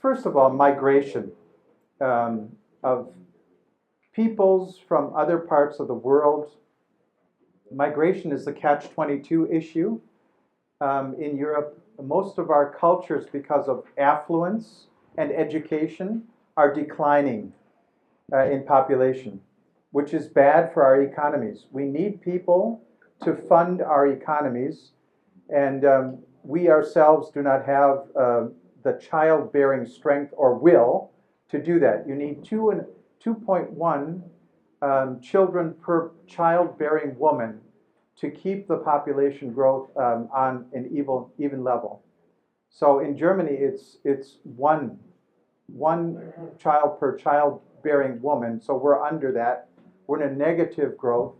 first of all, migration of peoples from other parts of the world. Migration is the catch-22 issue. In Europe, most of our cultures, because of affluence and education, are declining in population, which is bad for our economies. We need people to fund our economies, and we ourselves do not have the childbearing strength or will to do that. You need 2.1 children per childbearing woman to keep the population growth on an even level. So in Germany, it's one child per childbearing woman. So we're under that. We're in a negative growth.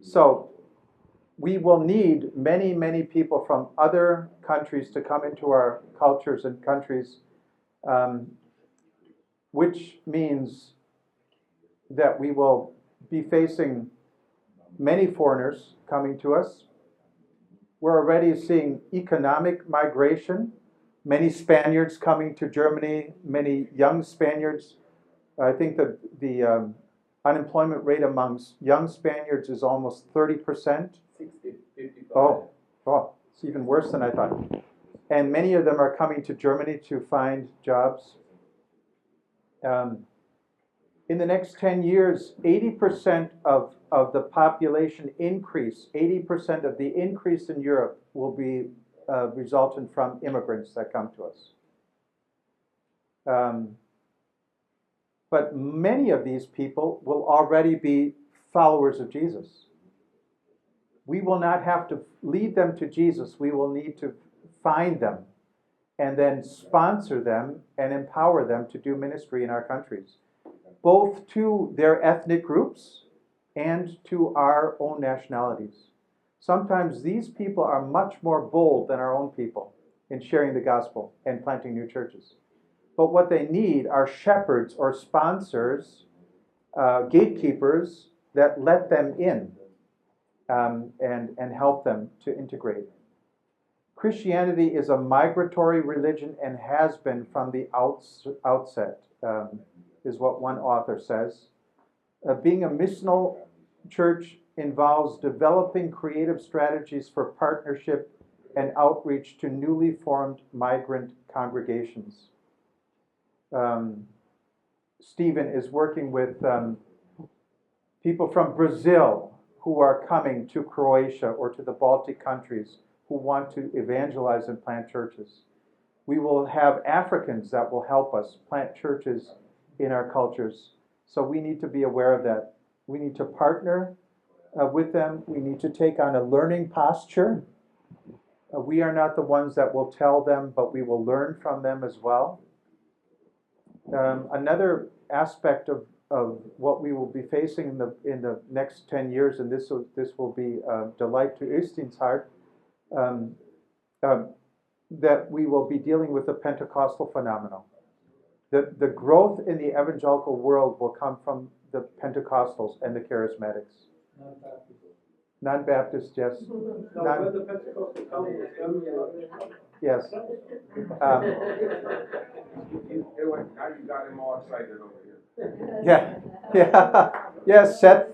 So we will need many, many people from other countries to come into our cultures and countries, which means that we will be facing many foreigners coming to us. We're already seeing economic migration, many Spaniards coming to Germany, many young Spaniards. I think that the unemployment rate amongst young Spaniards is almost 30%. 60, 55. Oh, it's even worse than I thought. And many of them are coming to Germany to find jobs. In the next 10 years, 80% of the population increase, 80% of the increase in Europe will be resultant from immigrants that come to us. But many of these people will already be followers of Jesus. We will not have to lead them to Jesus. We will need to find them and then sponsor them and empower them to do ministry in our countries, both to their ethnic groups and to our own nationalities. Sometimes these people are much more bold than our own people in sharing the gospel and planting new churches. But what they need are shepherds or sponsors, gatekeepers that let them in and help them to integrate. Christianity is a migratory religion and has been from the outset, is what one author says. Being a missional church involves developing creative strategies for partnership and outreach to newly formed migrant congregations. Stephen is working with people from Brazil who are coming to Croatia or to the Baltic countries who want to evangelize and plant churches. We will have Africans that will help us plant churches in our cultures. So we need to be aware of that. We need to partner with them. We need to take on a learning posture. We are not the ones that will tell them, but we will learn from them as well. Another aspect of what we will be facing in the next 10 years, and this will be a delight to Øystein's heart, that we will be dealing with the Pentecostal phenomenon. The growth in the evangelical world will come from the Pentecostals and the Charismatics. Non-Baptists, yes. When the Pentecostal comes, Yes. Now you got him all excited over here. Yeah. Yes, Seth.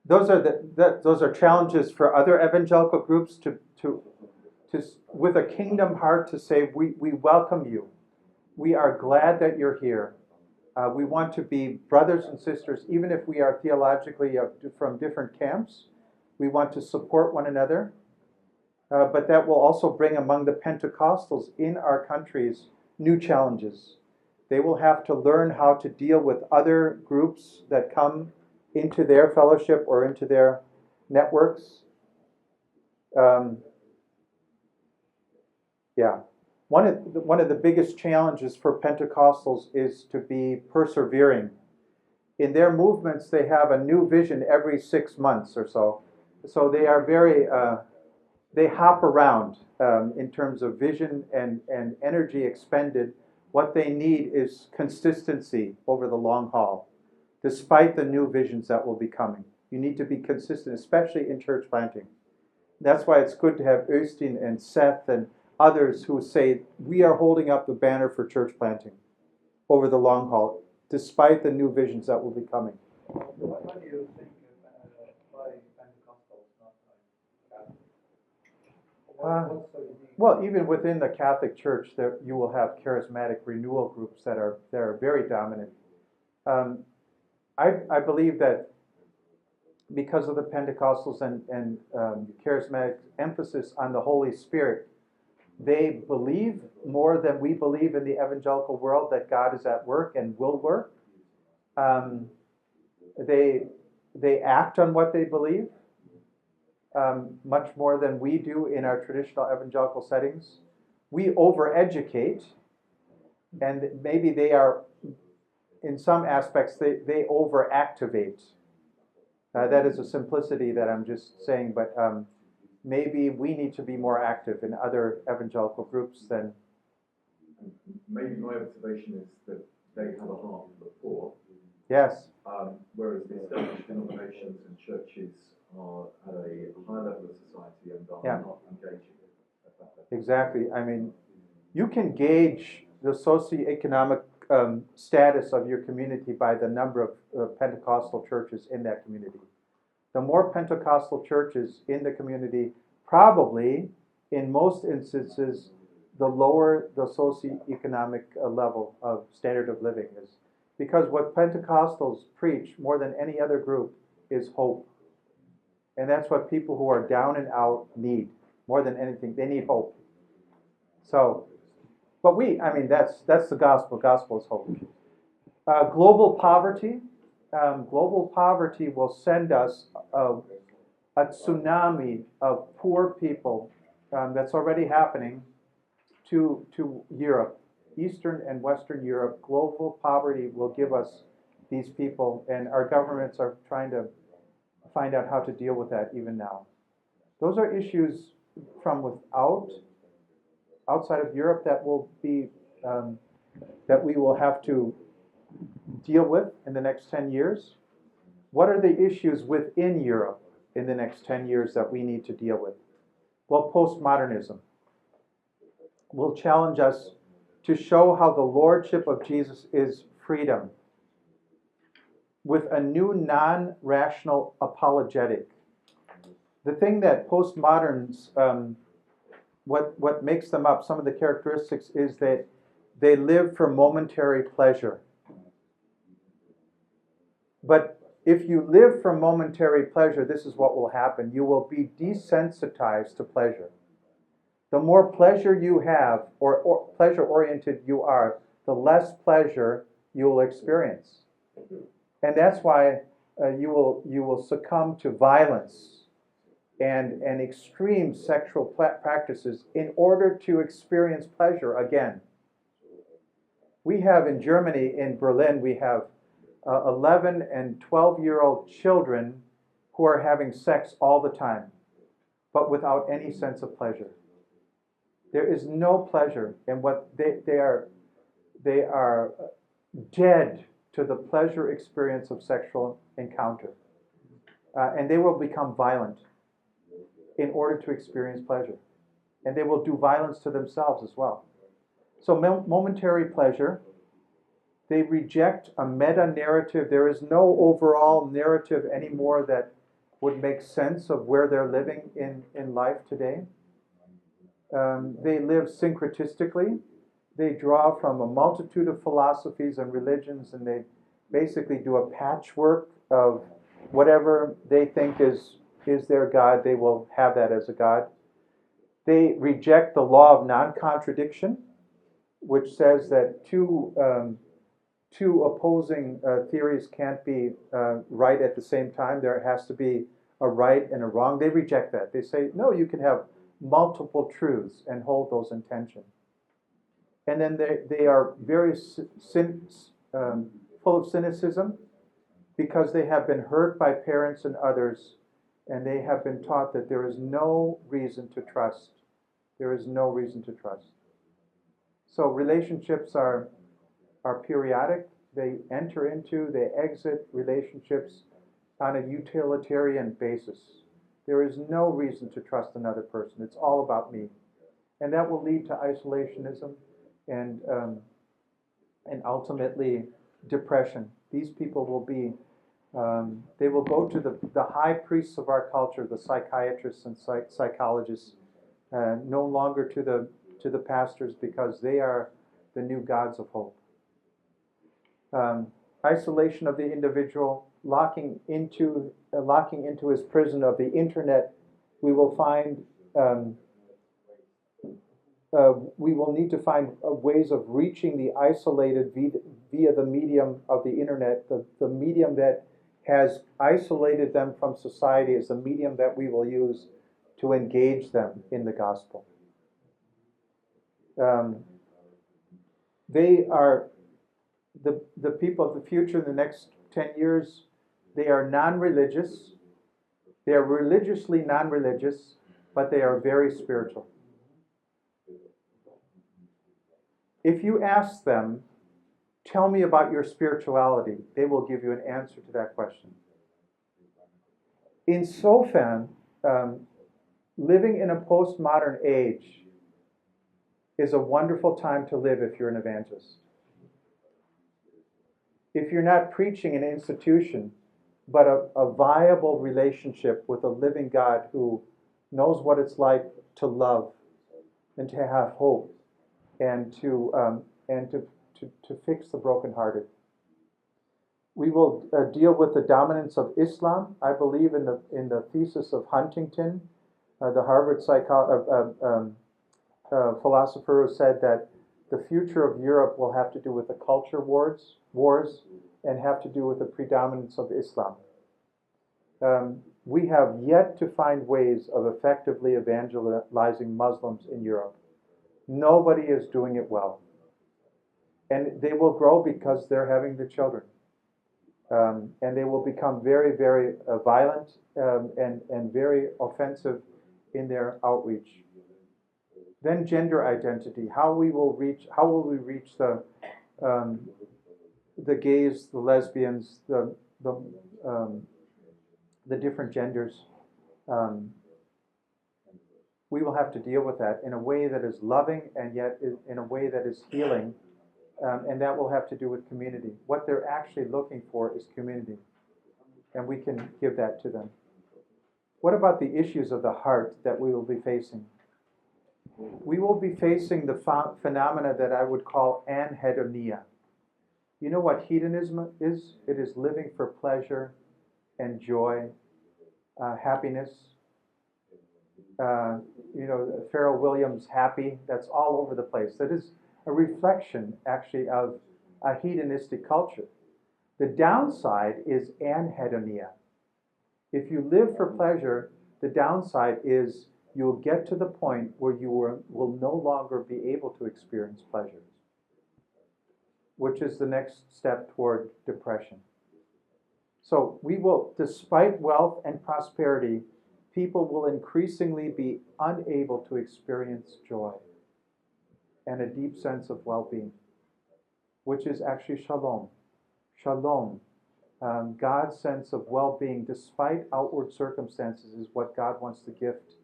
Those are challenges for other evangelical groups to with a kingdom heart to say we welcome you. We are glad that you're here. We want to be brothers and sisters, even if we are theologically from different camps. We want to support one another. But that will also bring among the Pentecostals in our countries new challenges. They will have to learn how to deal with other groups that come into their fellowship or into their networks. One of the biggest challenges for Pentecostals is to be persevering. In their movements, they have a new vision every 6 months or so. So they are very, they hop around in terms of vision and energy expended. What they need is consistency over the long haul. despite the new visions that will be coming. You need to be consistent, especially in church planting. That's why it's good to have Östin and Seth and others who say, we are holding up the banner for church planting over the long haul, despite the new visions that will be coming. Why do you think why Pentecostals, not like what's so unique? Well, even within the Catholic Church, there you will have charismatic renewal groups that are very dominant. I believe that because of the Pentecostals and charismatic emphasis on the Holy Spirit, they believe more than we believe in the evangelical world that God is at work and will work. They act on what they believe much more than we do in our traditional evangelical settings. We overeducate, and maybe they are, in some aspects, they overactivate. That is a simplicity that I'm just saying, but maybe we need to be more active in other evangelical groups than. Maybe my observation is that they have a heart for the poor. Yes. Whereas the established denominations and churches are at a higher level of society and are not engaging at that level. Exactly. I mean, you can gauge the socioeconomic status of your community by the number of Pentecostal churches in that community. The more Pentecostal churches in the community, probably, in most instances, the lower the socioeconomic level of standard of living is. Because what Pentecostals preach more than any other group is hope. And that's what people who are down and out need. More than anything, they need hope. So, but that's the gospel. Gospel is hope. Global poverty. Global poverty will send us a tsunami of poor people that's already happening to Europe. Eastern and Western Europe, global poverty will give us these people, and our governments are trying to find out how to deal with that even now. Those are issues from outside of Europe that will be that we will have to deal with in the next 10 years. What are the issues within Europe in the next 10 years that we need to deal with? Well, postmodernism will challenge us to show how the lordship of Jesus is freedom with a new non-rational apologetic. The thing that postmoderns, what makes them up, some of the characteristics is that they live for momentary pleasure. But if you live for momentary pleasure, this is what will happen. You will be desensitized to pleasure. The more pleasure you have, or pleasure-oriented you are, the less pleasure you will experience. And that's why you will succumb to violence and extreme sexual practices in order to experience pleasure again. We have in Germany, in Berlin, we have 11 and 12-year-old children who are having sex all the time, but without any sense of pleasure. There is no pleasure in what they are dead to the pleasure experience of sexual encounter. And they will become violent in order to experience pleasure. And they will do violence to themselves as well. So momentary pleasure, they reject a meta-narrative. There is no overall narrative anymore that would make sense of where they're living in life today. They live syncretistically. They draw from a multitude of philosophies and religions, and they basically do a patchwork of whatever they think is their God. They will have that as a God. They reject the law of non-contradiction, which says that two opposing theories can't be right at the same time. There has to be a right and a wrong. They reject that. They say, no, you can have multiple truths and hold those in tension. And then they are very full of cynicism because they have been hurt by parents and others, and they have been taught that there is no reason to trust. There is no reason to trust. So relationships are periodic. They enter into, they exit relationships on a utilitarian basis. There is no reason to trust another person. It's all about me. And that will lead to isolationism and ultimately depression. These people will be, they will go to the high priests of our culture, the psychiatrists and psychologists, no longer to the pastors, because they are the new gods of hope. Isolation of the individual, locking into his prison of the internet. We will find we will need to find ways of reaching the isolated via the medium of the internet. The medium that has isolated them from society is the medium that we will use to engage them in the gospel. They are the people of the future in the next 10 years. They are non-religious. They are religiously non-religious, but they are very spiritual. If you ask them, tell me about your spirituality, they will give you an answer to that question. In Sofan, living in a postmodern age is a wonderful time to live if you're an evangelist. If you're not preaching an institution, but a viable relationship with a living God who knows what it's like to love and to have hope and to fix the brokenhearted. We will deal with the dominance of Islam. I believe in the thesis of Huntington, the Harvard philosopher who said that the future of Europe will have to do with the culture wars and have to do with the predominance of Islam. We have yet to find ways of effectively evangelizing Muslims in Europe. Nobody is doing it well. And they will grow because they're having the children. And they will become very, very violent and very offensive in their outreach. Then gender identity. How will we reach the gays, the lesbians, the different genders? We will have to deal with that in a way that is loving and yet in a way that is healing. And that will have to do with community. What they're actually looking for is community. And we can give that to them. What about the issues of the heart that we will be facing? We will be facing the phenomena that I would call anhedonia. You know what hedonism is? It is living for pleasure and joy, happiness. Pharrell Williams' Happy, that's all over the place. That is a reflection, actually, of a hedonistic culture. The downside is anhedonia. If you live for pleasure, the downside is you'll get to the point where you will no longer be able to experience pleasure, which is the next step toward depression. So we will, despite wealth and prosperity, people will increasingly be unable to experience joy and a deep sense of well-being, which is actually shalom. Shalom, God's sense of well-being despite outward circumstances, is what God wants to gift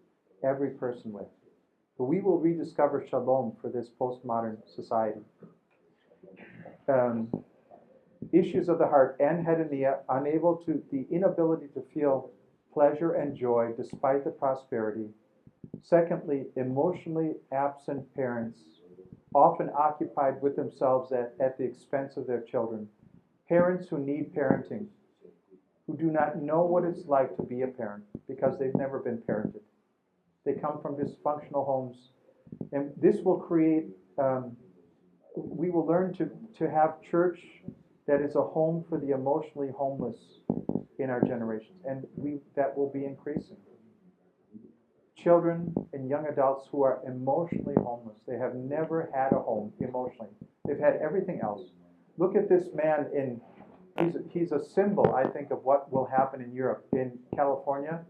every person with. But we will rediscover shalom for this postmodern society. Issues of the heart, anhedonia, the inability to feel pleasure and joy despite the prosperity. Secondly, emotionally absent parents, often occupied with themselves at the expense of their children. Parents who need parenting, who do not know what it's like to be a parent because they've never been parented. They come from dysfunctional homes. And this will create, we will learn to have church that is a home for the emotionally homeless in our generations. And that will be increasing. Children and young adults who are emotionally homeless. They have never had a home emotionally. They've had everything else. Look at this man he's a symbol, I think, of what will happen in Europe. In California,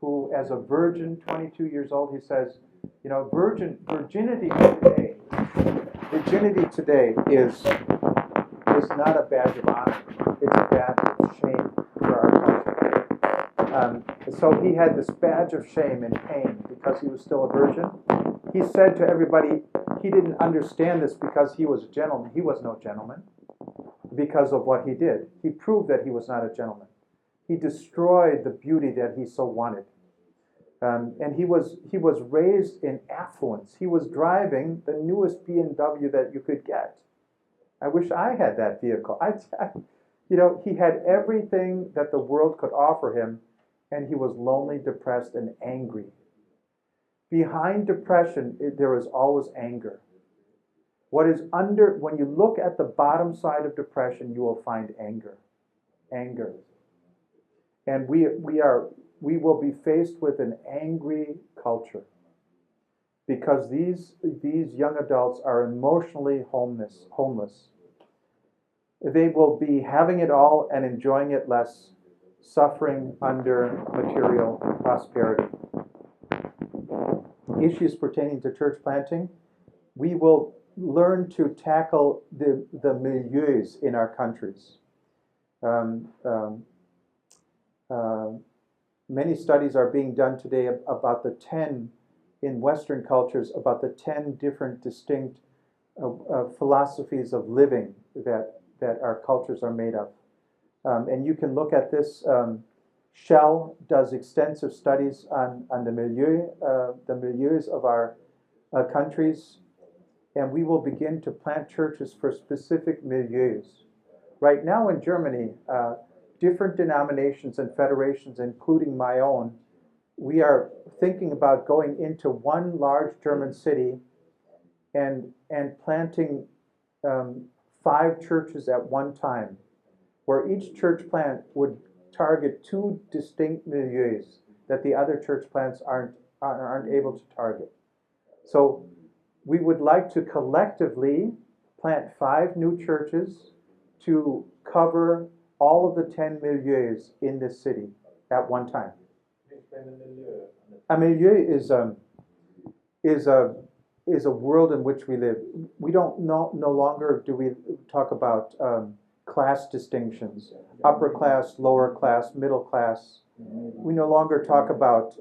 who as a virgin, 22 years old, he says, virginity today is not a badge of honor. It's a badge of shame for our culture. So he had this badge of shame and pain because he was still a virgin. He said to everybody he didn't understand this because he was a gentleman. He was no gentleman because of what he did. He proved that he was not a gentleman. He destroyed the beauty that he so wanted. And he was raised in affluence. He was driving the newest BMW that you could get. I wish I had that vehicle. He had everything that the world could offer him, and he was lonely, depressed, and angry. Behind depression, there is always anger. When you look at the bottom side of depression, you will find anger. Anger. And we will be faced with an angry culture because these young adults are emotionally homeless. They will be having it all and enjoying it less, suffering under material prosperity. Issues pertaining to church planting, we will learn to tackle the milieus in our countries. Many studies are being done today about the 10 in Western cultures, about the 10 different distinct philosophies of living that our cultures are made of. And you can look at this. Shell does extensive studies on the milieus of our countries, and we will begin to plant churches for specific milieus. Right now in Germany, different denominations and federations, including my own, we are thinking about going into one large German city and planting 5 churches at one time, where each church plant would target 2 distinct milieus that the other church plants aren't able to target. So we would like to collectively plant 5 new churches to cover all of the 10 milieus in this city at one time. A milieu is a world in which we live. We don't no longer do we talk about class distinctions, upper class, lower class, middle class. We no longer talk about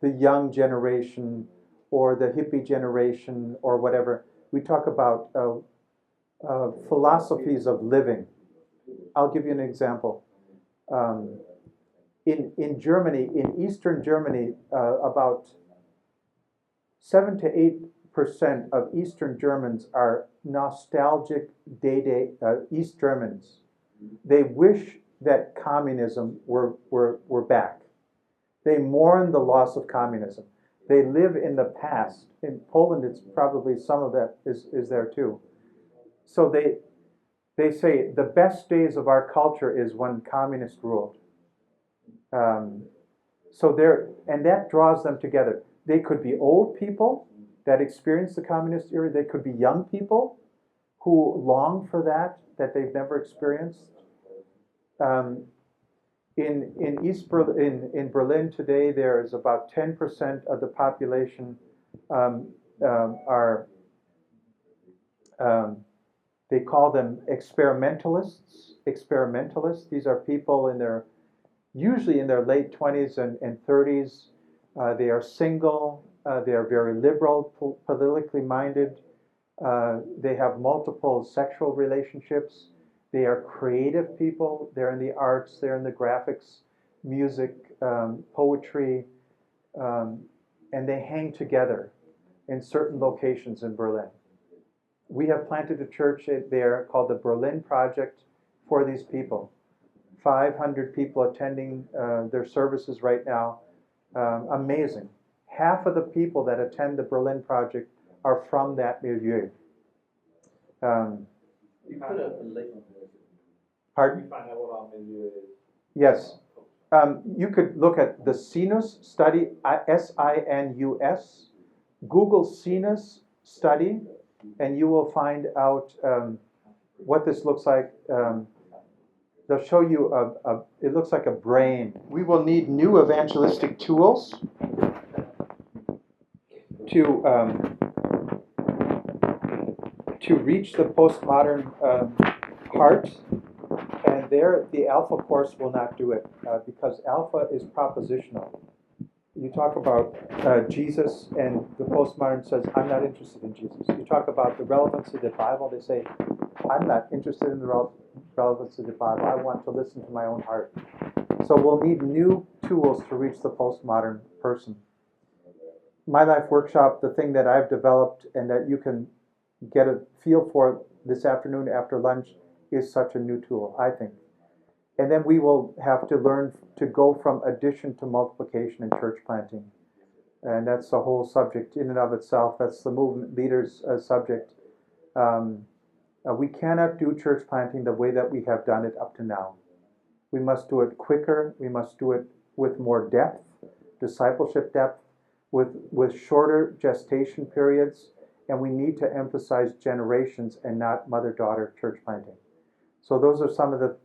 the young generation or the hippie generation or whatever. We talk about philosophies of living. I'll give you an example. In Germany, in Eastern Germany, about 7 to 8% of Eastern Germans are nostalgic East Germans. They wish that communism were back. They mourn the loss of communism. They live in the past. In Poland, it's probably some of that is there too. So they say the best days of our culture is when communists ruled. And that draws them together. They could be old people that experienced the communist era. They could be young people who long for that they've never experienced. In Berlin today, there is about 10% of the population they call them experimentalists. Experimentalists. These are people usually in their late 20s and 30s. They are single. They are very liberal, politically minded. They have multiple sexual relationships. They are creative people. They're in the arts. They're in the graphics, music, poetry, and they hang together in certain locations in Berlin. We have planted a church there called the Berlin Project for these people. 500 people attending their services right now. Amazing. Half of the people that attend the Berlin Project are from that milieu. You put a link. Pardon? You find out what our milieu is. Yes. You could look at the Sinus study, S-I-N-U-S. Google Sinus study, and you will find out what this looks like. They'll show you it looks like a brain. We will need new evangelistic tools to reach the postmodern part, and there the alpha course will not do it because alpha is propositional. You talk about Jesus, and the postmodern says, I'm not interested in Jesus. You talk about the relevance of the Bible, they say, I'm not interested in the relevance of the Bible. I want to listen to my own heart. So we'll need new tools to reach the postmodern person. My Life Workshop, the thing that I've developed and that you can get a feel for this afternoon after lunch, is such a new tool, I think. And then we will have to learn to go from addition to multiplication in church planting. And that's the whole subject in and of itself. That's the movement leaders' subject. We cannot do church planting the way that we have done it up to now. We must do it quicker. We must do it with more depth, discipleship depth, with shorter gestation periods. And we need to emphasize generations and not mother-daughter church planting. So those are some of the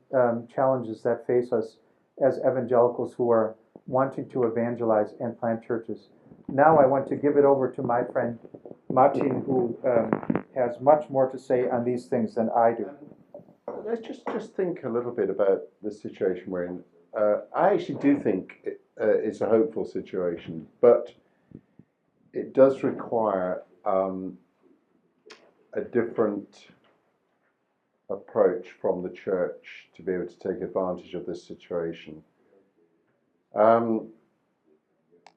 challenges that face us as evangelicals who are wanting to evangelize and plant churches. Now I want to give it over to my friend Martin, who has much more to say on these things than I do. Let's just think a little bit about the situation we're in. I actually do think it's a hopeful situation, but it does require a different approach from the church to be able to take advantage of this situation. Now,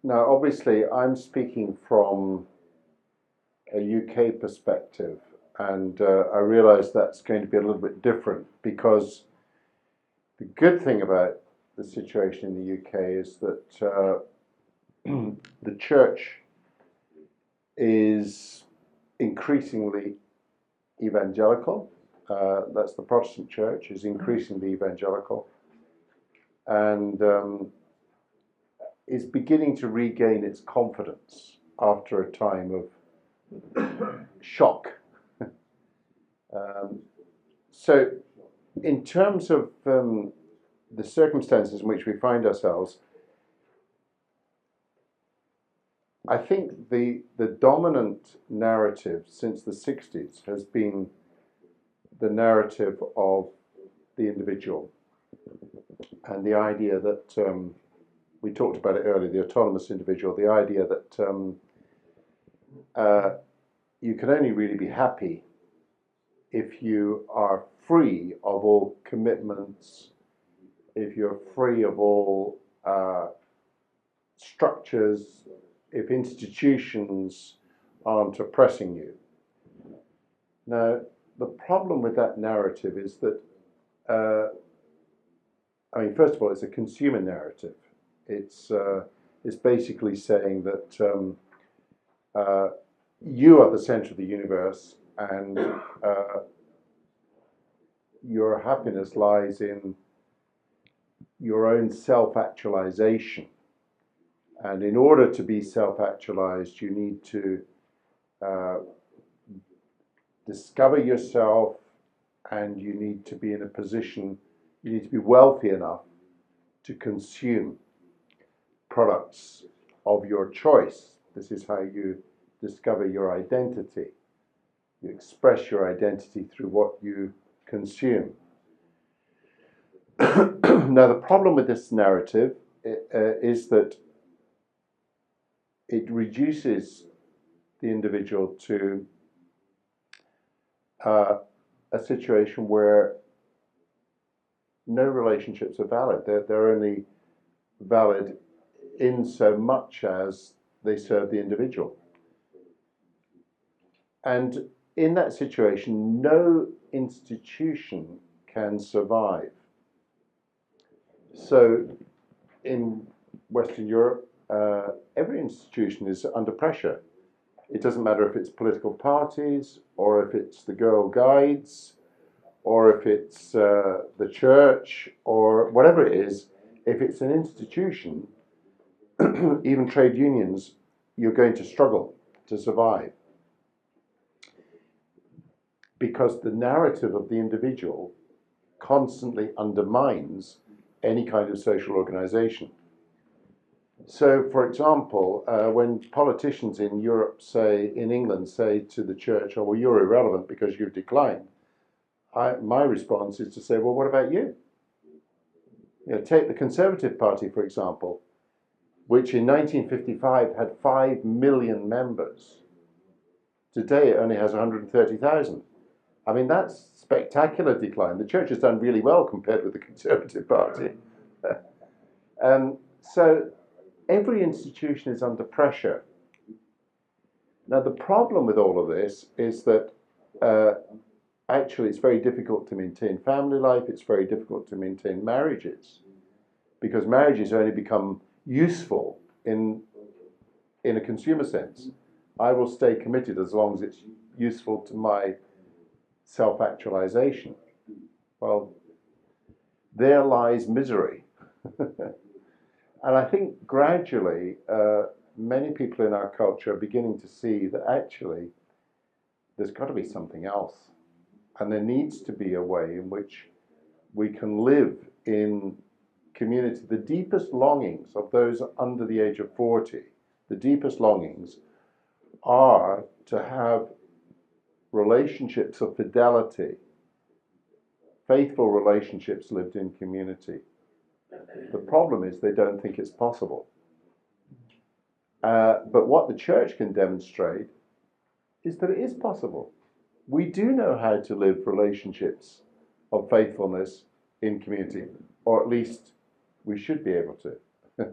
obviously, I'm speaking from a UK perspective, and I realise that's going to be a little bit different, because the good thing about the situation in the UK is that the church is increasingly evangelical. That's the Protestant church is increasingly evangelical, and is beginning to regain its confidence after a time of shock. So in terms of the circumstances in which we find ourselves, I think the dominant narrative since the 60s has been the narrative of the individual, and the idea that we talked about it earlier, the autonomous individual, the idea that you can only really be happy if you are free of all commitments, if you're free of all structures, if institutions aren't oppressing you. Now, the problem with that narrative is that, I mean, first of all, it's a consumer narrative. It's basically saying that you are the center of the universe, and your happiness lies in your own self-actualization. And in order to be self-actualized, you need to discover yourself, and you need to be in a position, you need to be wealthy enough to consume products of your choice. This is how you discover your identity. You express your identity through what you consume. Now, the problem with this narrative is that it reduces the individual to a situation where no relationships are valid. They're only valid in so much as they serve the individual. And in that situation, no institution can survive. So in Western Europe, every institution is under pressure. It doesn't matter if it's political parties, or if it's the Girl Guides, or if it's the church, or whatever it is. If it's an institution, even trade unions, you're going to struggle to survive. Because the narrative of the individual constantly undermines any kind of social organization. So, for example, when politicians in Europe in England say to the church, oh, well, you're irrelevant because you've declined, my response is to say, well, what about you? You know, take the Conservative Party, for example, which in 1955 had 5 million members. Today it only has 130,000. I mean, that's spectacular decline. The church has done really well compared with the Conservative Party. So every institution is under pressure. Now, the problem with all of this is that actually it's very difficult to maintain family life. It's very difficult to maintain marriages, because marriages only become useful in a consumer sense. I will stay committed as long as it's useful to my self-actualization. Well, there lies misery. And I think gradually many people in our culture are beginning to see that actually there's got to be something else. And there needs to be a way in which we can live in community. The deepest longings of those under the age of 40, the deepest longings are to have relationships of fidelity, faithful relationships lived in community. The problem is they don't think it's possible. But what the church can demonstrate is that it is possible. We do know how to live relationships of faithfulness in community, or at least we should be able to.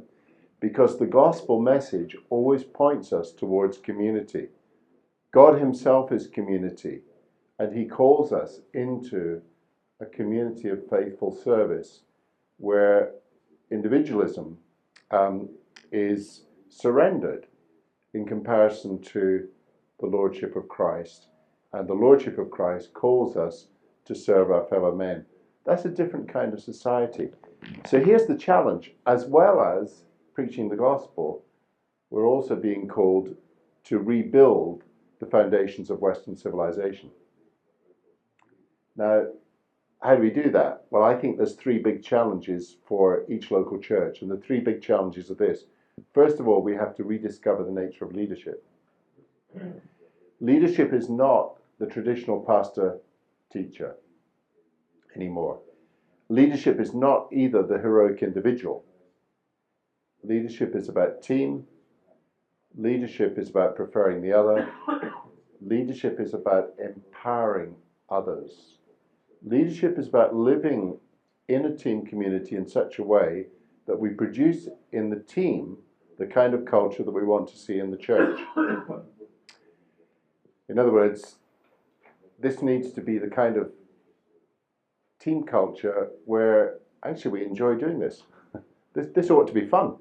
Because the gospel message always points us towards community. God himself is community, and he calls us into a community of faithful service where individualism is surrendered in comparison to the Lordship of Christ. And the Lordship of Christ calls us to serve our fellow men. That's a different kind of society. So here's the challenge. As well as preaching the gospel, we're also being called to rebuild the foundations of Western civilization. Now, how do we do that? Well, I think there's 3 big challenges for each local church. And the 3 big challenges are this. First of all, we have to rediscover the nature of leadership. Leadership is not the traditional pastor-teacher anymore. Leadership is not either the heroic individual. Leadership is about team. Leadership is about preferring the other. Leadership is about empowering others. Leadership is about living in a team community in such a way that we produce in the team the kind of culture that we want to see in the church. In other words, this needs to be the kind of team culture where actually we enjoy doing this. This ought to be fun.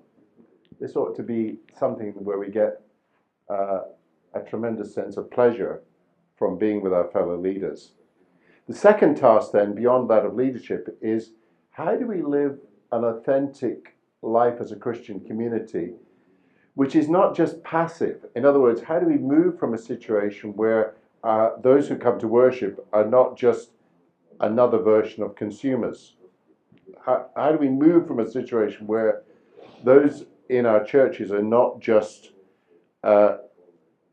This ought to be something where we get a tremendous sense of pleasure from being with our fellow leaders. The second task then, beyond that of leadership, is how do we live an authentic life as a Christian community, which is not just passive. In other words, how do we move from a situation where those who come to worship are not just another version of consumers? How do we move from a situation where those in our churches are not just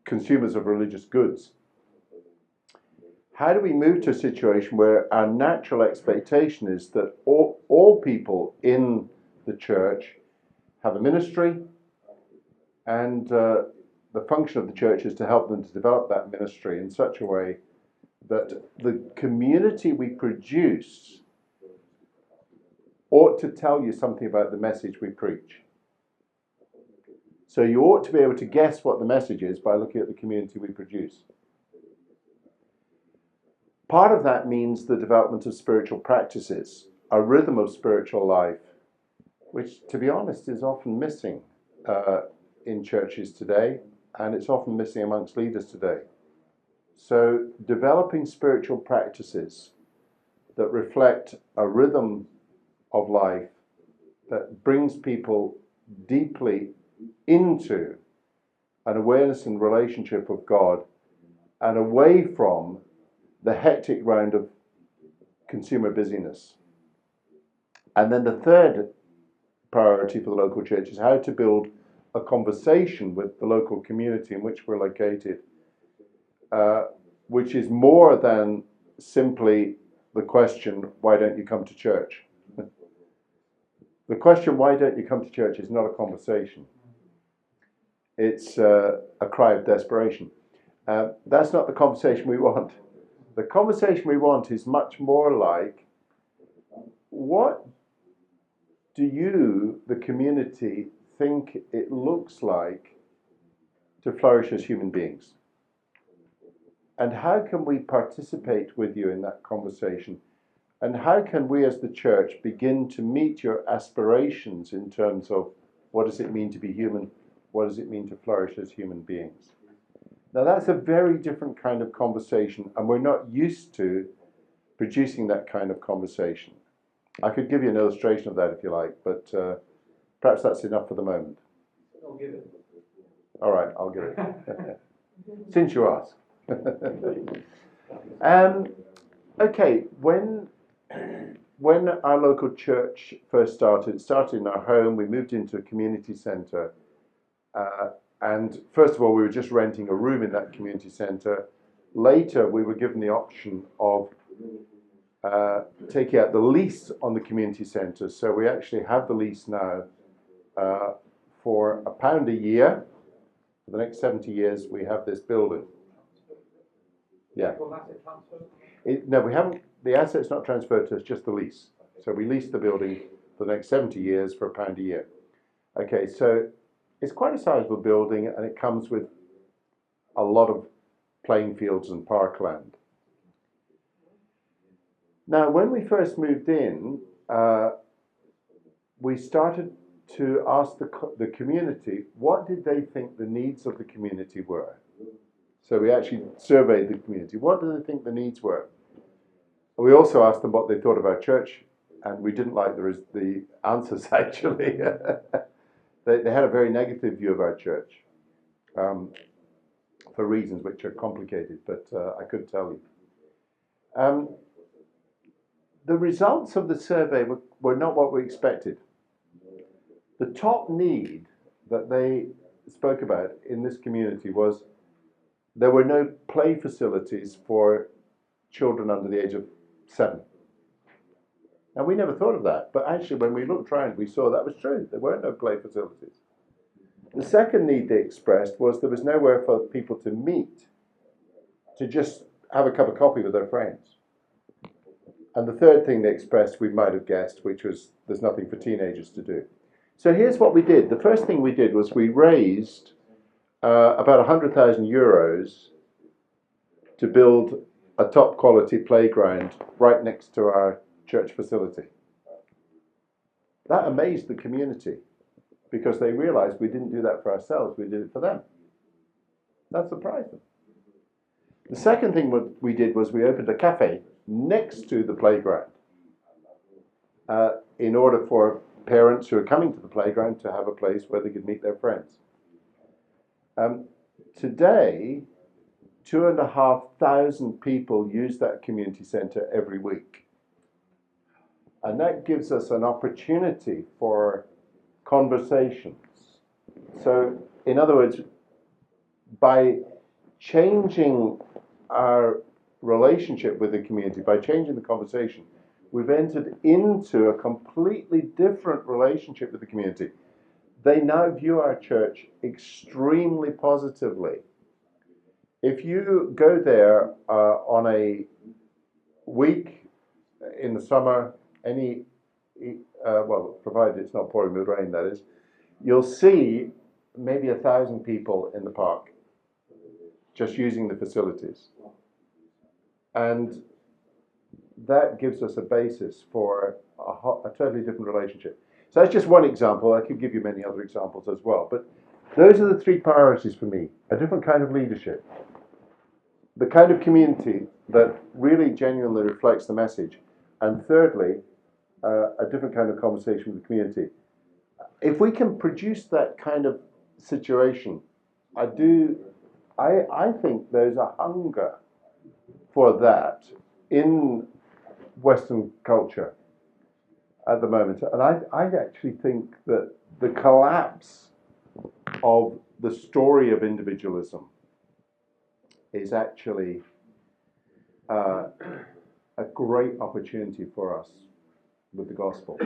consumers of religious goods? How do we move to a situation where our natural expectation is that all people in the church have a ministry, and the function of the church is to help them to develop that ministry in such a way that the community we produce ought to tell you something about the message we preach. So you ought to be able to guess what the message is by looking at the community we produce. Part of that means the development of spiritual practices, a rhythm of spiritual life, which, to be honest, is often missing in churches today, and it's often missing amongst leaders today. So developing spiritual practices that reflect a rhythm of life that brings people deeply into an awareness and relationship of God and away from the hectic round of consumer busyness. And then the third priority for the local church is how to build a conversation with the local community in which we're located, which is more than simply the question, why don't you come to church? The question, why don't you come to church, is not a conversation. It's a cry of desperation. That's not the conversation we want. The conversation we want is much more like, what do you, the community, think it looks like to flourish as human beings? And how can we participate with you in that conversation? And how can we as the church begin to meet your aspirations in terms of what does it mean to be human? What does it mean to flourish as human beings? Now that's a very different kind of conversation, and we're not used to producing that kind of conversation. I could give you an illustration of that if you like, but perhaps that's enough for the moment. I'll give it. All right, I'll give it. Since you ask. Okay, when our local church first started, it started in our home. We moved into a community centre. And first of all, we were just renting a room in that community centre. Later, we were given the option of taking out the lease on the community centre. So we actually have the lease now for £1 a year. For the next 70 years, we have this building. Yeah. No, we haven't. The asset's not transferred to us, just the lease. So we lease the building for the next 70 years for £1 a year. Okay, so it's quite a sizable building, and it comes with a lot of playing fields and parkland. Now, when we first moved in, we started to ask the community, what did they think the needs of the community were? So we actually surveyed the community. What do they think the needs were? We also asked them what they thought of our church, and we didn't like the answers, actually. They had a very negative view of our church for reasons which are complicated, but I couldn't tell you. The results of the survey were not what we expected. The top need that they spoke about in this community was there were no play facilities for children under the age of 7. Now, we never thought of that, but actually when we looked around, we saw that was true. There were no play facilities. The second need they expressed was there was nowhere for people to meet, to just have a cup of coffee with their friends. And the third thing they expressed, we might have guessed, which was there's nothing for teenagers to do. So here's what we did. The first thing we did was we raised about 100,000 euros to build a top quality playground right next to our church facility. That amazed the community because they realized we didn't do that for ourselves, we did it for them. That surprised them. The second thing we did was we opened a cafe next to the playground in order for parents who are coming to the playground to have a place where they could meet their friends. Today, 2,500 people use that community centre every week. And that gives us an opportunity for conversations. So, in other words, by changing our relationship with the community, by changing the conversation, we've entered into a completely different relationship with the community. They now view our church extremely positively. If you go there on a week in the summer, well, provided it's not pouring with rain, that is, you'll see maybe 1,000 people in the park just using the facilities. And that gives us a basis for a totally different relationship. So that's just one example. I could give you many other examples as well. But those are the 3 priorities for me. A different kind of leadership. The kind of community that really genuinely reflects the message. And thirdly, a different kind of conversation with the community. If we can produce that kind of situation, I think there's a hunger for that in Western culture at the moment. And I actually think that the collapse of the story of individualism is actually a great opportunity for us with the gospel.